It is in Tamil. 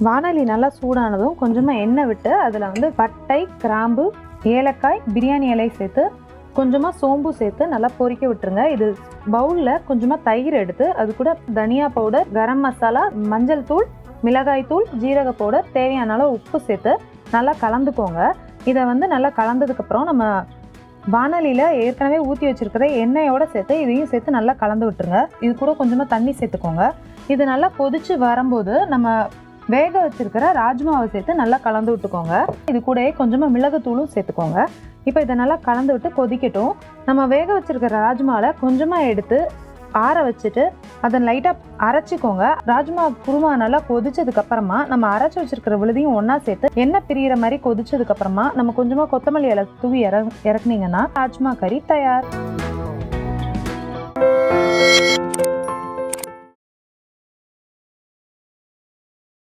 வாணலி நல்லா சூடானதும் கொஞ்சமாக எண்ணெய் விட்டு அதில் வந்து பட்டை, கிராம்பு, ஏலக்காய், பிரியாணி இலை சேர்த்து கொஞ்சமாக சோம்பு சேர்த்து நல்லா பொரிக்க விட்டுருங்க. இது பவுலில் கொஞ்சமாக தயிர் எடுத்து அது கூட தனியா பவுடர், கரம் மசாலா, மஞ்சள் தூள், மிளகாய் தூள், ஜீரக பவுடர், தேவையான அளவு உப்பு சேர்த்து நல்லா கலந்துக்கோங்க. இதை வந்து நல்லா கலந்ததுக்கப்புறம் நம்ம வாணலியில் ஏற்கனவே ஊற்றி வச்சுருக்கிற எண்ணெயோடு சேர்த்து இதையும் சேர்த்து நல்லா கலந்து விட்டுருங்க. இது கூட கொஞ்சமாக தண்ணி சேர்த்துக்கோங்க. இது நல்லா கொதித்து வரும்போது நம்ம வேக வச்சுருக்கிற ராஜ்மாவை சேர்த்து நல்லா கலந்து விட்டுக்கோங்க. இது கூடயே கொஞ்சமாக மிளகுத்தூளும் சேர்த்துக்கோங்க. இப்போ இதை நல்லா கலந்து விட்டு கொதிக்கட்டும். நம்ம வேக வச்சுருக்கிற ராஜ்மாவில் கொஞ்சமாக எடுத்து ஆற வச்சுட்டு அதை லைட்டாக அரைச்சிக்கோங்க. ராஜ்மா குருமா நல்லா கொதிச்சதுக்கப்புறமா நம்ம அரைச்சி வச்சுருக்கிற விழுதையும் ஒன்றா சேர்த்து எண்ணெய் பிரிகிற மாதிரி கொதிச்சதுக்கப்புறமா நம்ம கொஞ்சமாக கொத்தமல்லி இலை தூவி இறக்குனீங்கன்னா ராஜ்மா கறி தயார்.